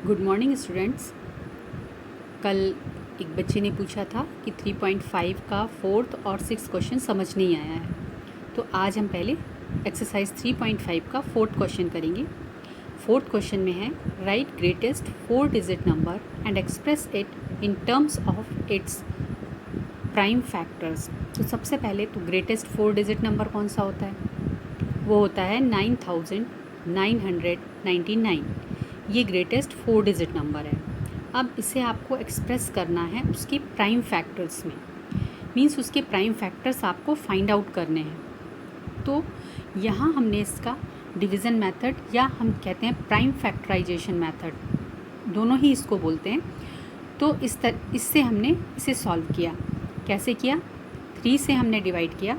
Good morning students. कल एक बच्चे ने पूछा था कि 3.5 का फोर्थ और सिक्स क्वेश्चन समझ नहीं आया है, तो आज हम पहले एक्सरसाइज 3.5 का फोर्थ क्वेश्चन करेंगे। फोर्थ क्वेश्चन में है right greatest 4 digit number and express it in terms of its prime factors. तो सबसे पहले तो ग्रेटेस्ट 4 डिजिट नंबर कौन सा होता है? वो होता है 9999। ये ग्रेटेस्ट 4 डिजिट नंबर है। अब इसे आपको एक्सप्रेस करना है उसके प्राइम फैक्टर्स में, मींस उसके प्राइम फैक्टर्स आपको फाइंड आउट करने हैं। तो यहाँ हमने इसका डिवीज़न मेथड या हम कहते हैं प्राइम फैक्टराइजेशन मेथड, दोनों ही इसको बोलते हैं। तो इससे हमने इसे सॉल्व किया। कैसे किया? 3 से हमने डिवाइड किया।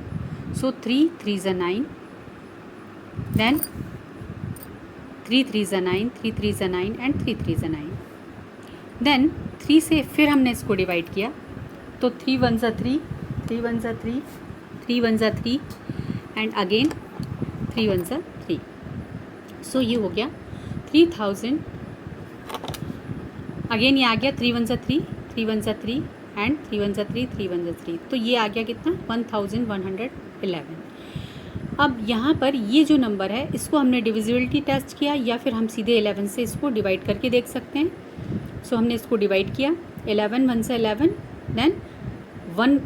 सो 3 3 ज़ा 9, देन 3 3 ज़ा 9, 3 3 ज़ा 9 एंड 3 3 ज़ा 9। देन 3 से फिर हमने इसको डिवाइड किया, तो 3 1 ज़ा 3, 3 1 ज़ा 3, 3 1 ज़ा 3 एंड अगेन 3 1 ज़ा 3। सो ये हो गया 3000। अगेन ये आ गया 3 1 ज़ा 3, 3 1 ज़ा 3 एंड 3 1 ज़ा 3, 3 1 ज़ा 3। तो ये आ गया कितना? 1111। अब यहाँ पर ये जो नंबर है इसको हमने डिविजिबिलिटी टेस्ट किया या फिर हम सीधे 11 से इसको डिवाइड करके देख सकते हैं। सो हमने इसको डिवाइड किया, 11 1 से 11, देन 1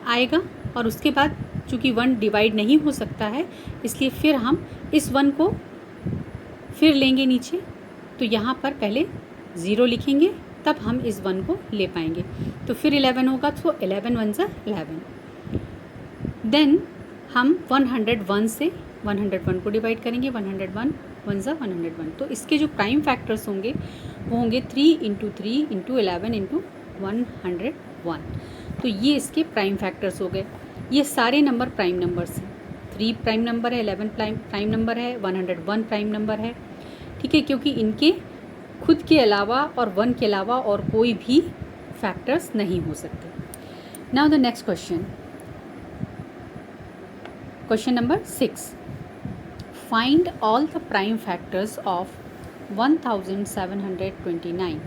आएगा और उसके बाद चूँकि 1 डिवाइड नहीं हो सकता है इसलिए फिर हम इस 1 को फिर लेंगे नीचे। तो यहाँ पर पहले 0 लिखेंगे, तब हम इस 1 को ले पाएंगे। तो फिर 11 होगा, तो 11 1 ज़ा 11। देन हम 101 से 101 को डिवाइड करेंगे, 101 1 ज़ा 101। तो इसके जो प्राइम फैक्टर्स होंगे वो होंगे 3 इंटू 3 इंटू 11 इंटू 101। तो ये इसके प्राइम फैक्टर्स हो गए। ये सारे नंबर प्राइम नंबर्स हैं। 3 प्राइम नंबर है, 11 प्राइम नंबर है, 101 प्राइम नंबर है। ठीक है, क्योंकि इनके खुद के अलावा और 1 के अलावा और कोई भी फैक्टर्स नहीं हो सकते। Now the next question, question number 6। Find all the prime factors of 1729।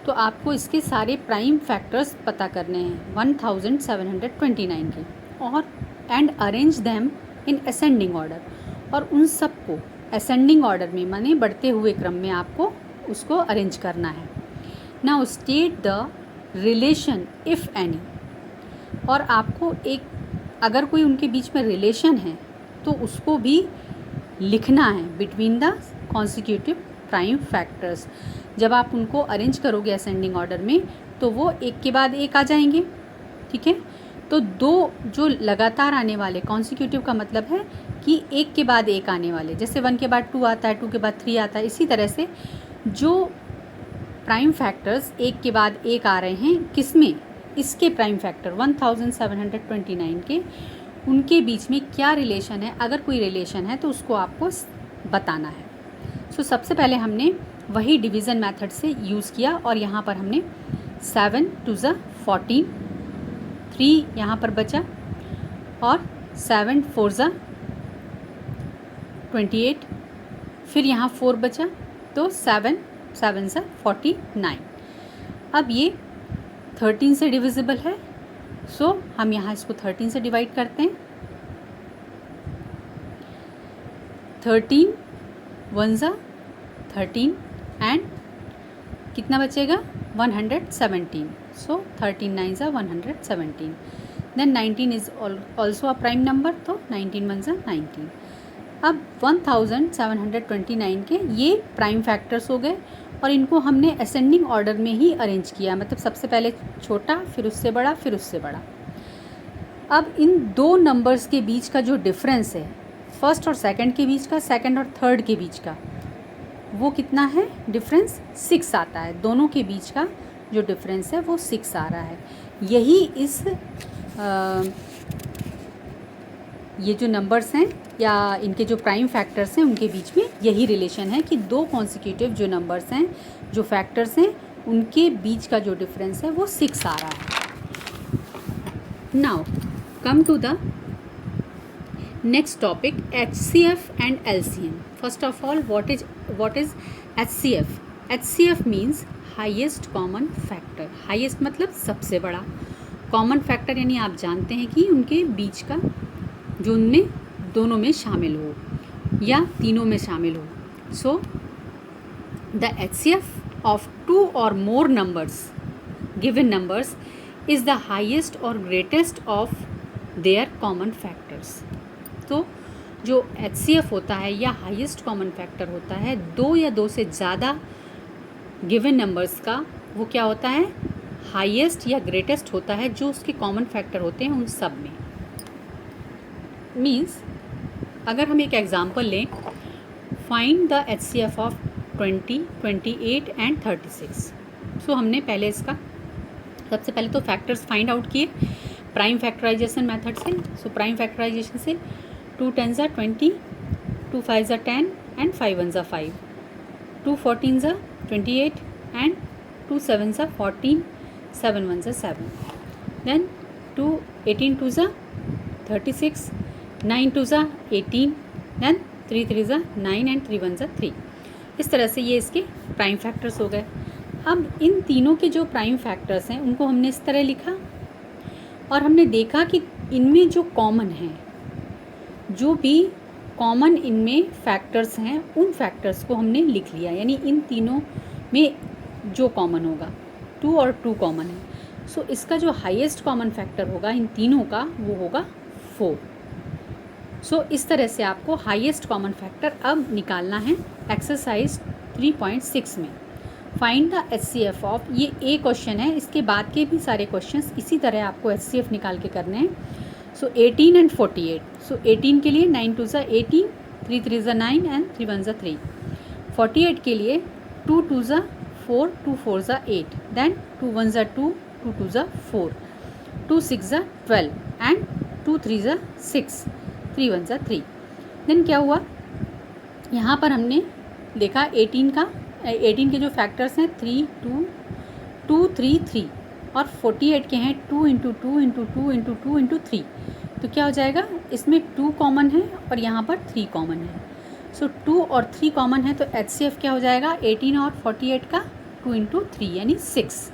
तो आपको इसके सारे प्राइम फैक्टर्स पता करने हैं 1729 के, और and arrange them in ascending order. और उन सब को असेंडिंग ऑर्डर में, माने बढ़ते हुए क्रम में आपको उसको अरेंज करना है। Now state the relation if any. और आपको एक, अगर कोई उनके बीच में रिलेशन है तो उसको भी लिखना है between the consecutive prime factors. जब आप उनको अरेंज करोगे असेंडिंग ऑर्डर में तो वो एक के बाद एक आ जाएंगे। ठीक है, तो 2 जो लगातार आने वाले, कॉन्सिक्यूटिव का मतलब है कि एक के बाद एक आने वाले, जैसे 1 के बाद 2 आता है, 2 के बाद 3 आता है, इसी तरह से जो प्राइम फैक्टर्स एक के बाद एक आ रहे हैं, किसमें? इसके प्राइम फैक्टर 1729 के, उनके बीच में क्या रिलेशन है। अगर कोई रिलेशन है तो उसको आपको बताना है। सो सबसे पहले हमने वही डिवीज़न मेथड से यूज़ किया, और यहाँ पर हमने 7 2 ज़ा 14, 3 यहाँ पर बचा, और 7 4 ज़ा 28, फिर यहाँ 4 बचा, तो 7 7 ज़ा 49। अब ये 13 से डिविजिबल है, सो हम यहाँ इसको 13 से डिवाइड करते हैं। 13 1 ज़ा 13 एंड कितना बचेगा? 117। सो 13 9 ज़ा 117। Then 19 is also a prime number, तो 19 1 ज़ा 19। अब 1729 के ये प्राइम फैक्टर्स हो गए, और इनको हमने असेंडिंग ऑर्डर में ही अरेंज किया, मतलब सबसे पहले छोटा, फिर उससे बड़ा, फिर उससे बड़ा। अब इन 2 नंबर्स के बीच का जो डिफरेंस है, फर्स्ट और सेकंड के बीच का, सेकंड और थर्ड के बीच का, वो कितना है? डिफरेंस 6 आता है। दोनों के बीच का जो डिफरेंस है वो 6 आ रहा है। यही इस ये जो नंबर्स हैं या इनके जो प्राइम फैक्टर्स हैं उनके बीच में यही रिलेशन है कि 2 कॉन्सिक्यूटिव जो नंबर्स हैं, जो फैक्टर्स हैं, उनके बीच का जो डिफरेंस है वो 6 आ रहा है। Now come to the next topic, HCF and LCM। First of all, what is HCF? HCF means highest common factor. Highest मतलब सबसे बड़ा, कॉमन फैक्टर यानी आप जानते हैं कि उनके बीच का जो उनमें दोनों में शामिल हो या तीनों में शामिल हो। So the HCF of 2 or more numbers, given numbers, is the highest or greatest of their common factors। तो जो HCF होता है या हाईएस्ट कॉमन फैक्टर होता है दो या दो से ज़्यादा गिवन नंबर्स का, वो क्या होता है, हाईएस्ट या ग्रेटेस्ट होता है जो उसके कॉमन फैक्टर होते हैं उन सब में। मीन्स अगर हम एक एग्जांपल लें, find the HCF of 20, 28 and 36। सो हमने पहले इसका सबसे पहले तो फैक्टर्स फाइंड आउट किए प्राइम फैक्टराइजेशन मेथड से। सो प्राइम फैक्टराइजेशन से 2 10s are 20, 2 5s are 10 and 5 1s are 5, 2 14s are 28 and 2 7s are 14, 7 1s are 7, then 2 18 2s are 36, 9 2s are 18, then 3 3s are 9 and 3 1s are 3। इस तरह से ये इसके prime factors हो गए। अब इन तीनों के जो प्राइम फैक्टर्स हैं उनको हमने इस तरह लिखा और हमने देखा कि इनमें जो कॉमन है, जो भी कॉमन इनमें फैक्टर्स हैं उन फैक्टर्स को हमने लिख लिया, यानी इन तीनों में जो कॉमन होगा 2 और 2 कॉमन है। सो इसका जो हाईएस्ट कॉमन फैक्टर होगा इन तीनों का वो होगा 4। सो इस तरह से आपको हाईएस्ट कॉमन फैक्टर अब निकालना है एक्सरसाइज 3.6 में। फाइंड द HCF ऑफ, ये ए क्वेश्चन है, इसके बाद के भी सारे क्वेश्चंस इसी तरह आपको HCF निकाल के करने हैं। सो 18 एंड 48। सो 18 के लिए 9 2s are 18, 3 3s are 9 and 3 1s are 3। 48 के लिए 2 2s are 4, 2 4s are 8, then 2 1s are 2, 2 2s are 4, 2 6s are 12 and 2 3s are 6, 3 1s are 3। Then क्या हुआ, यहाँ पर हमने देखा 18 के जो फैक्टर्स हैं 3 2 2 3 3 और 48 के हैं 2 इंटू 2 इंटू 2 इंटू 2 इंटू 3। तो क्या हो जाएगा, इसमें 2 कॉमन है और यहाँ पर 3 कॉमन है। सो 2 और 3 कॉमन है तो HCF क्या हो जाएगा 18 और 48 का 2 इंटू 3 यानी 6।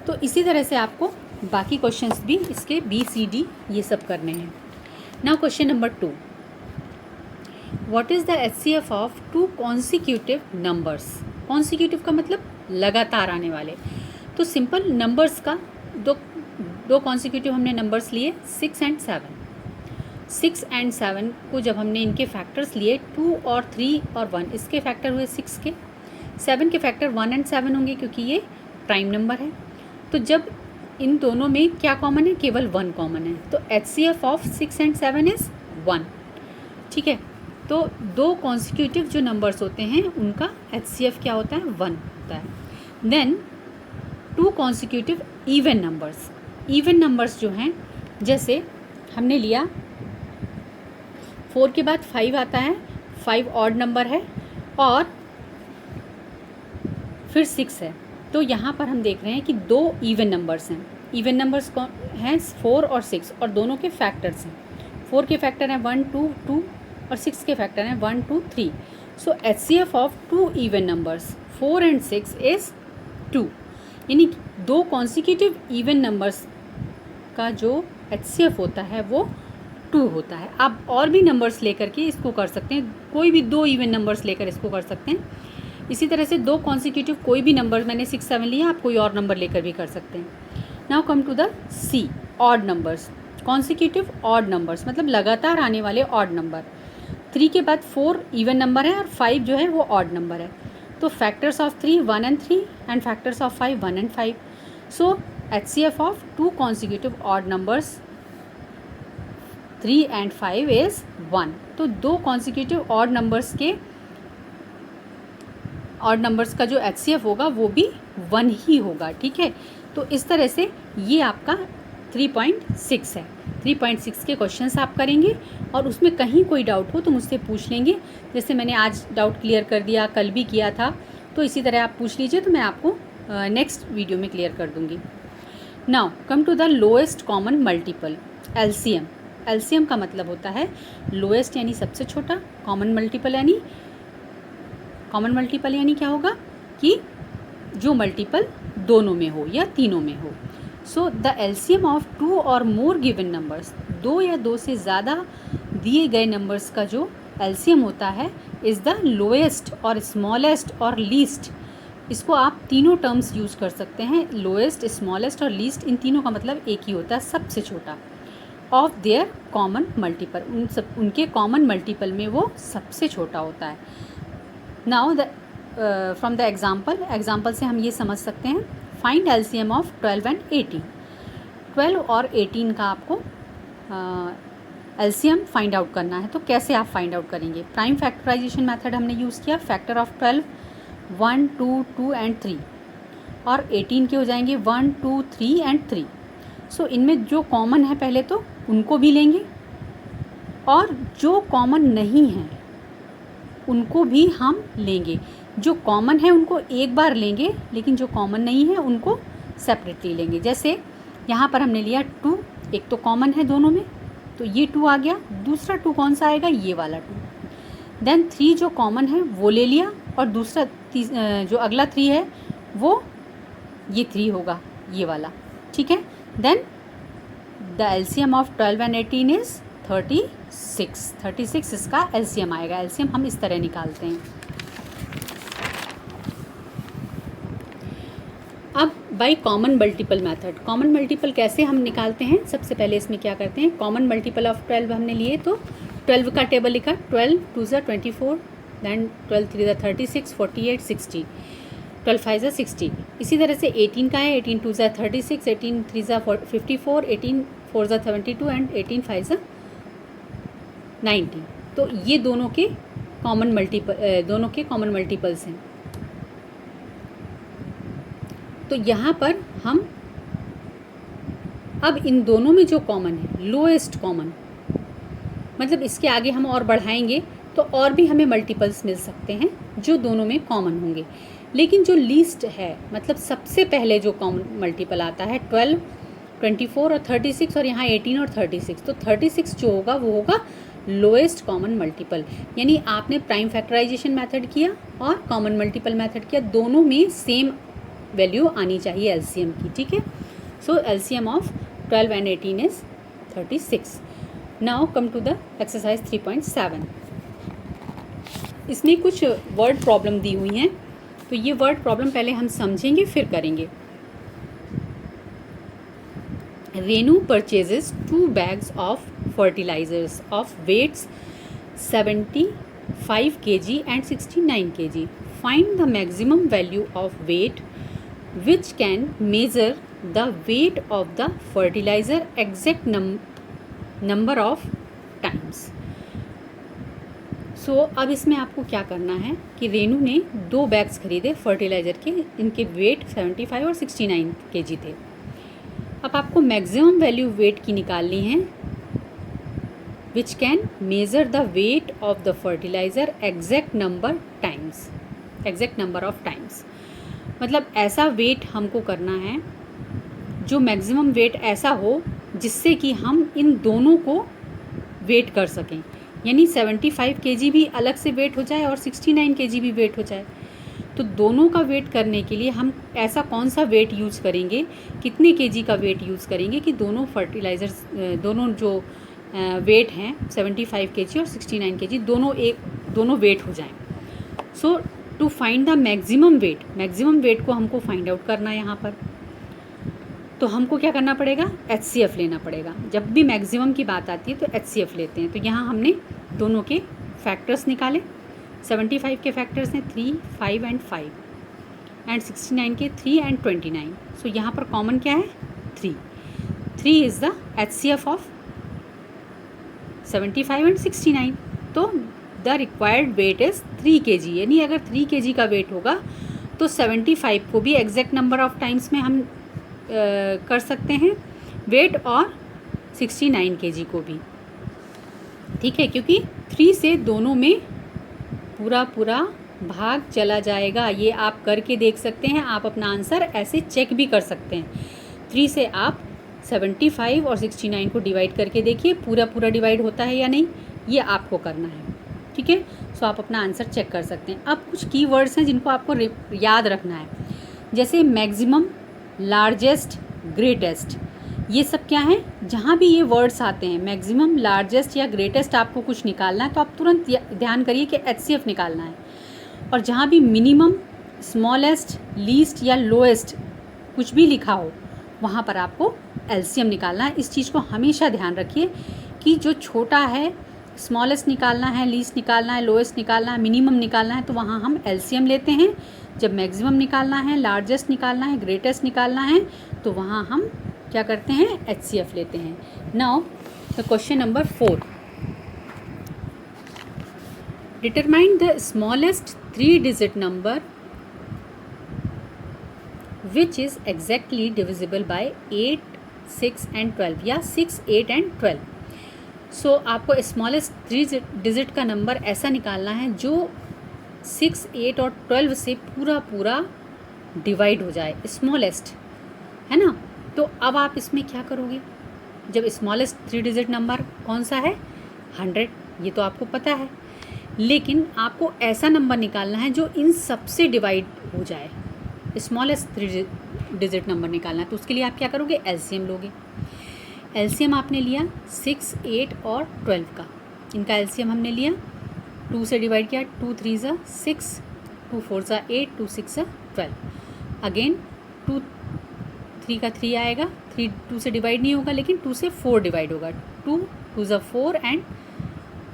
तो इसी तरह से आपको बाकी क्वेश्चंस भी इसके BCD ये सब करने हैं। Now question number 2, what is the HCF of 2 consecutive numbers. Consecutive का मतलब लगातार आने वाले। तो सिंपल नंबर्स का दो कॉन्सिक्यूटिव हमने नंबर्स लिए 6 एंड 7। 6 एंड 7 को जब हमने इनके फैक्टर्स लिए 2 और 3 और 1, इसके फैक्टर हुए 6 के, 7 के फैक्टर 1 एंड 7 होंगे क्योंकि ये प्राइम नंबर है। तो जब इन दोनों में क्या कॉमन है, केवल 1 कॉमन है, तो HCF ऑफ 6 एंड 7 इज़ 1। ठीक है, तो दो कॉन्सिक्यूटिव जो नंबर्स होते हैं उनका HCF क्या होता है 1 होता है। Then 2 consecutive even numbers. Even numbers जो हैं, जैसे हमने लिया 4 के बाद 5 आता है, 5 ऑड नंबर है और फिर 6 है। तो यहाँ पर हम देख रहे हैं कि 2 इवन नंबर्स हैं। इवन नंबर्स कौन हैं, 4 और 6, और दोनों के फैक्टर्स हैं। 4 के फैक्टर हैं 1 2 2 और 6 के फैक्टर हैं 1 2 3। सो HCF of 2 even numbers 4 and 6 is 2, यानी 2 कॉन्सिक्यूटिव इवन नंबर्स का जो HCF होता है वो 2 होता है। आप और भी नंबर्स लेकर के इसको कर सकते हैं, कोई भी 2 इवन नंबर्स लेकर इसको कर सकते हैं। इसी तरह से 2 कॉन्सिक्यूटिव कोई भी नंबर, मैंने 6 7 लिया, आप कोई और नंबर लेकर भी कर सकते हैं। Now come to the C, odd numbers. Consecutive odd numbers मतलब लगातार आने वाले ऑड नंबर। 3 के बाद 4 इवन नंबर है और 5 जो है वो ऑड नंबर है। तो factors of 3 1 and 3 and factors of 5 1 and 5। So HCF of 2 consecutive odd numbers 3 and 5 is 1। तो 2 कॉन्सिक्यूटिव ऑड नंबर्स का जो HCF होगा वो भी 1 ही होगा। ठीक है, तो इस तरह से ये आपका 3.6 है। 3.6 के क्वेश्चंस आप करेंगे और उसमें कहीं कोई डाउट हो तो मुझसे पूछ लेंगे। जैसे मैंने आज डाउट क्लियर कर दिया, कल भी किया था, तो इसी तरह आप पूछ लीजिए तो मैं आपको नेक्स्ट वीडियो में क्लियर कर दूँगी। Now come to the lowest common multiple, LCM। LCM का मतलब होता है लोएस्ट यानी सबसे छोटा, कॉमन मल्टीपल यानी क्या होगा कि जो मल्टीपल दोनों में हो या तीनों में हो। सो द एलसीएम ऑफ 2 और मोर गिवन नंबर्स, 2 या 2 से ज़्यादा दिए गए नंबर्स का जो एलसीएम होता है इज़ द लोएस्ट और स्मॉलेस्ट और लीस्ट। इसको आप तीनों टर्म्स यूज़ कर सकते हैं, लोएस्ट, स्मॉलेस्ट और लीस्ट, इन तीनों का मतलब एक ही होता है, सबसे छोटा। ऑफ देयर कॉमन मल्टीपल, उनके कॉमन मल्टीपल में वो सबसे छोटा होता है। Now the from the example से हम ये समझ सकते हैं, फाइंड एलसीएम ऑफ 12 एंड 18। 12 और 18 का आपको एलसीएम फाइंड आउट करना है। तो कैसे आप फाइंड आउट करेंगे? प्राइम फैक्टराइजेशन मेथड हमने यूज़ किया। फैक्टर ऑफ 12 1 2 2 एंड 3, और 18 के हो जाएंगे 1 2 3 एंड 3। सो इनमें जो कॉमन है पहले तो उनको भी लेंगे, और जो कॉमन नहीं है उनको भी हम लेंगे। जो कॉमन है उनको एक बार लेंगे, लेकिन जो कॉमन नहीं है उनको सेपरेटली लेंगे। जैसे यहाँ पर हमने लिया 2, एक तो कॉमन है दोनों में, तो ये 2 आ गया। दूसरा 2 कौन सा आएगा? ये वाला 2। देन 3 जो कॉमन है वो ले लिया, और दूसरा जो अगला 3 है वो ये 3 होगा, ये वाला। ठीक है। Then the LCM of 12 and 18 is 36। 36 इसका एलसीएम आएगा। एलसीएम हम इस तरह निकालते हैं। अब by common multiple method, common multiple कैसे हम निकालते हैं? सबसे पहले इसमें क्या करते हैं, कॉमन मल्टीपल ऑफ 12 हमने लिए, तो 12 का टेबल लिखा, 12 2 ज़ा 24, दैन 12 3 ज़ा 36, 48, 60, 12 5 ज़ा 60। इसी तरह से 18 का है, 18 2 ज़ा 36, 18 3 ज़ा 54, 18 4 ज़ा 72 एंड 18 5 ज़ा 90। तो ये दोनों के कॉमन मल्टीपल्स हैं। तो यहाँ पर हम अब इन दोनों में जो कॉमन है, लोएस्ट कॉमन, मतलब इसके आगे हम और बढ़ाएंगे तो और भी हमें मल्टीपल्स मिल सकते हैं जो दोनों में कॉमन होंगे। लेकिन जो लीस्ट है, मतलब सबसे पहले जो कॉमन मल्टीपल आता है 12, 24 और 36, और यहाँ 18 और 36, तो 36 जो होगा वो होगा लोएस्ट कॉमन मल्टीपल। यानी आपने प्राइम फैक्टराइजेशन मेथड किया और कॉमन मल्टीपल मेथड किया, दोनों में सेम वैल्यू आनी चाहिए एलसीएम की। ठीक है। So LCM of 12 and 18 is 36। Now come to the exercise 3.7। इसमें कुछ वर्ड प्रॉब्लम दी हुई हैं, तो ये वर्ड प्रॉब्लम पहले हम समझेंगे फिर करेंगे। Renu purchases 2 bags of fertilisers of weights 75 kg and 69 kg. Find the maximum value of weight which can measure the weight of the fertilizer exact number of times. सो अब इसमें आपको क्या करना है कि रेनू ने 2 बैग्स खरीदे फर्टिलाइज़र के, इनके वेट 75 और 69 kg थे। अब आपको मैक्सिमम वैल्यू वेट की निकालनी है, which can measure the weight of the fertiliser exact number of times. मतलब ऐसा वेट हमको करना है जो मैक्सिमम वेट ऐसा हो जिससे कि हम इन दोनों को वेट कर सकें, यानी 75 kg भी अलग से वेट हो जाए और 69 kg भी वेट हो जाए। तो दोनों का वेट करने के लिए हम ऐसा कौन सा वेट यूज़ करेंगे, कितने kg का वेट यूज़ करेंगे कि दोनों फर्टिलाइज़र्स, दोनों जो वेट हैं 75 kg और 69 kg, दोनों वेट हो जाएं। So to find the maximum weight को हमको फाइंड आउट करना है यहाँ पर। तो हमको क्या करना पड़ेगा, HCF लेना पड़ेगा। जब भी मैक्सिमम की बात आती है तो HCF लेते हैं। तो यहाँ हमने दोनों के फैक्टर्स निकाले। 75 के फैक्टर्स हैं 3, 5 एंड 5, एंड 69 के 3 एंड 29। सो यहाँ पर कॉमन क्या है, 3 is the HCF of 75 and 69। तो the required weight is 3 kg, यानी अगर 3 kg का वेट होगा तो 75 को भी एग्जैक्ट नंबर ऑफ टाइम्स में हम कर सकते हैं वेट, और 69 kg को भी। ठीक है, क्योंकि 3 से दोनों में पूरा भाग चला जाएगा। ये आप करके देख सकते हैं, आप अपना आंसर ऐसे चेक भी कर सकते हैं। 3 से आप 75 और 69 को डिवाइड करके देखिए पूरा डिवाइड होता है या नहीं, ये आपको करना है। ठीक है, सो आप अपना आंसर चेक कर सकते हैं। अब कुछ कीवर्ड्स हैं जिनको आपको याद रखना है, जैसे मैक्सिमम, लार्जेस्ट, ग्रेटेस्ट। ये सब क्या है, जहाँ भी ये वर्ड्स आते हैं मैक्सिमम, लार्जेस्ट या ग्रेटेस्ट आपको कुछ निकालना है तो आप तुरंत ध्यान करिए कि HCF निकालना है। और जहाँ भी मिनिमम, स्मॉलेस्ट, लीस्ट या लोएस्ट कुछ भी लिखा हो वहाँ पर आपको LCM निकालना है। इस चीज़ को हमेशा ध्यान रखिए कि जो छोटा है, स्मॉलेस्ट निकालना है, लीस्ट निकालना है, लोएस्ट निकालना है, मिनिमम निकालना है, तो वहाँ हम LCM लेते हैं। जब मैक्सिमम निकालना है, लार्जेस्ट निकालना है, ग्रेटेस्ट निकालना है, तो वहाँ हम क्या करते हैं, HCF लेते हैं। Now the question number 4, determine the smallest 3-digit number which is exactly divisible by 8, 6 and 12 या 6, 8 and 12। सो आपको स्मॉलेस्ट 3-digit का नंबर ऐसा निकालना है जो 6, 8 और 12 से पूरा डिवाइड हो जाए, स्मॉलेस्ट है ना। तो अब आप इसमें क्या करोगे, जब स्मॉलेस्ट 3-digit नंबर कौन सा है, 100, ये तो आपको पता है, लेकिन आपको ऐसा नंबर निकालना है जो इन सब से डिवाइड हो जाए, स्मॉलेस्ट 3-digit नंबर निकालना है। तो उसके लिए आप क्या करोगे, LCM लोगे। LCM आपने लिया 6, 8 और 12 का, इनका LCM हमने लिया, 2 से डिवाइड किया, 2 3 ज़ा 6, 2 4 ज़ा 8, 2 6 ज़ा 12। अगेन 2 3 का 3 आएगा, 3 2 से डिवाइड नहीं होगा लेकिन 2 से 4 डिवाइड होगा, 2 2 ज़ा 4 एंड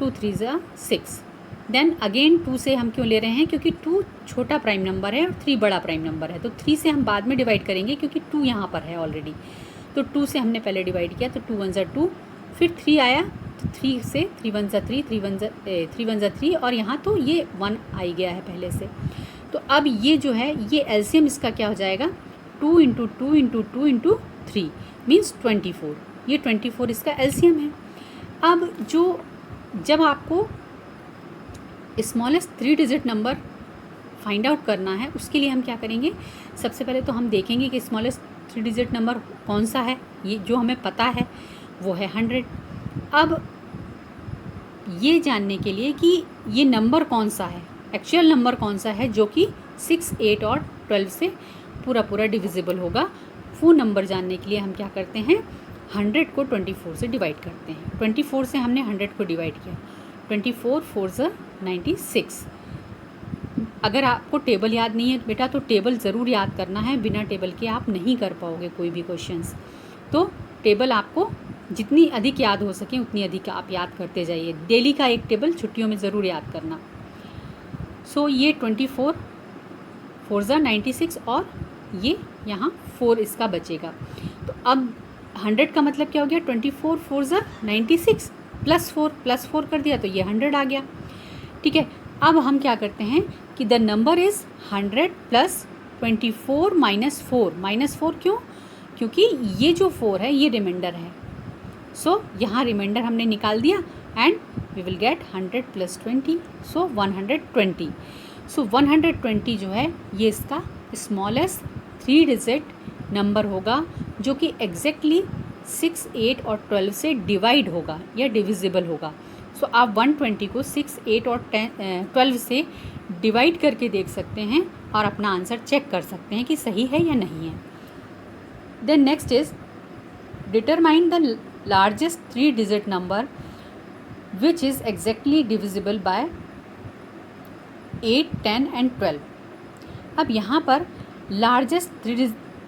2 3 ज़ा 6। देन अगेन 2 से हम क्यों ले रहे हैं, क्योंकि 2 छोटा प्राइम नंबर है और 3 बड़ा प्राइम नंबर है, तो 3 से हम बाद में डिवाइड करेंगे क्योंकि 2 यहाँ पर है ऑलरेडी। तो 2 से हमने पहले डिवाइड किया, तो 2 1 ज़ा 2, फिर 3 आया, तो 3 से 3 1 ज़ा 3, 3 1 ज़ा 3, और यहाँ तो ये 1 आ गया है पहले से। तो अब ये जो है, ये LCM इसका क्या हो जाएगा, 2 × 2 × 2 × 3 मीन्स 24। ये 24 इसका LCM है। अब जब आपको smallest 3-digit number find out करना है, उसके लिए हम क्या करेंगे, सबसे पहले तो हम देखेंगे कि स्मॉलेस्ट 3-digit नंबर कौन सा है। ये जो हमें पता है वो है 100। अब ये जानने के लिए कि ये नंबर कौन सा है, एक्चुअल नंबर कौन सा है जो कि 6, 8 और 12 से पूरा डिविजिबल होगा, वो नंबर जानने के लिए हम क्या करते हैं, 100 को 24 से डिवाइड करते हैं। 24 से हमने 100 को डिवाइड किया, 24 4 ज़ा 96। अगर आपको टेबल याद नहीं है बेटा तो टेबल ज़रूर याद करना है, बिना टेबल के आप नहीं कर पाओगे कोई भी क्वेश्चंस। तो टेबल आपको जितनी अधिक याद हो सके उतनी अधिक आप याद करते जाइए। डेली का एक टेबल छुट्टियों में ज़रूर याद करना। सो ये 24 4 ज़ा 96 और ये यहाँ 4 इसका बचेगा। तो अब 100 का मतलब क्या हो गया, 24 4 ज़ा 96 +4 कर दिया तो ये 100 आ गया। ठीक है, अब हम क्या करते हैं कि द नंबर इज़ 100 + 24 - 4 -4 क्यों, क्योंकि ये जो 4 है ये रिमाइंडर है। सो यहाँ रिमाइंडर हमने निकाल दिया एंड वी विल गेट 100 + 20, सो 120। सो 120 जो है ये इसका स्मॉलेस्ट 3-digit नंबर होगा जो कि एग्जैक्टली 6, 8 और 12 से डिवाइड होगा या डिविजिबल होगा। सो आप 120 को 6, 8 और 12 से डिवाइड करके देख सकते हैं और अपना आंसर चेक कर सकते हैं कि सही है या नहीं है। Then next is determine the largest 3-digit number which is exactly divisible by 8, 10 and 12। अब यहाँ पर लार्जेस्ट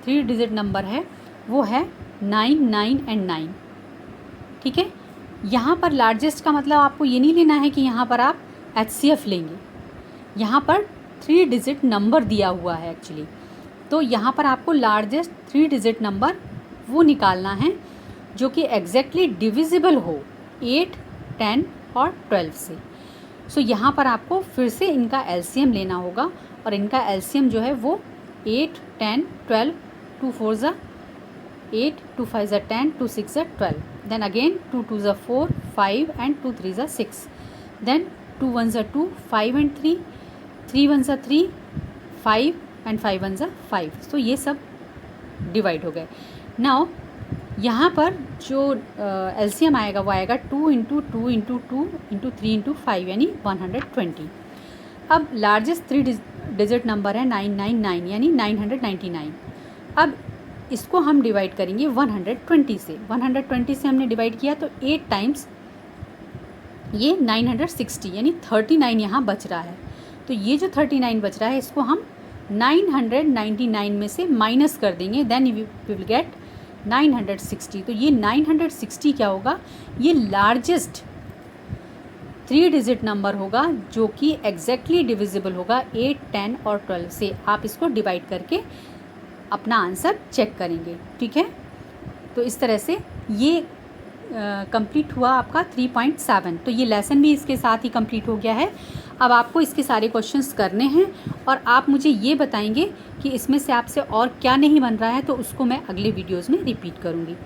3-digit नंबर है वो है 9, 9 and 9। ठीक है, यहाँ पर लार्जेस्ट का मतलब आपको ये नहीं लेना है कि यहाँ पर आप HCF लेंगे, यहाँ पर 3-digit नंबर दिया हुआ है एक्चुअली। तो यहाँ पर आपको लार्जेस्ट 3-digit नंबर वो निकालना है जो कि एग्जैक्टली डिविजिबल हो 8, 10 और 12 से। सो यहाँ पर आपको फिर से इनका LCM लेना होगा और इनका LCM जो है वो 8, 10, 12, 2 4 ज़ा 8, 2 5 ज़ा 10, 2 6 ज़ा 12, then again 2 2 ज़ा 4, 5 and 2 3 ज़ा 6, then 2 1 ज़ा 2, 5 and 3, 3 1 ज़ा 3, 5 and 5 1 ज़ा 5। सो ये सब डिवाइड हो गए। नाउ यहाँ पर जो एलसीएम आएगा वो आएगा 2 इंटू 2 इंटू 2 इंटू 3 इंटू 5 यानी 120। अब लार्जेस्ट 3 डिजिट नंबर है 999 यानी 999। अब इसको हम डिवाइड करेंगे 120 से। 120 से हमने डिवाइड किया तो 8 टाइम्स ये 960 यानी 39 यहाँ बच रहा है। तो ये जो 39 बच रहा है इसको हम 999 में से माइनस कर देंगे, देन वी विल गेट 960। तो ये 960 क्या होगा, ये लार्जेस्ट 3 डिजिट नंबर होगा जो कि एग्जैक्टली डिविजिबल होगा 8, 10 और 12 से। आप इसको डिवाइड करके अपना आंसर चेक करेंगे, ठीक है। तो इस तरह से ये कंप्लीट हुआ आपका 3.7। तो ये लेसन भी इसके साथ ही कंप्लीट हो गया है। अब आपको इसके सारे क्वेश्चंस करने हैं और आप मुझे ये बताएंगे कि इसमें से आपसे और क्या नहीं बन रहा है, तो उसको मैं अगले वीडियोज़ में रिपीट करूँगी।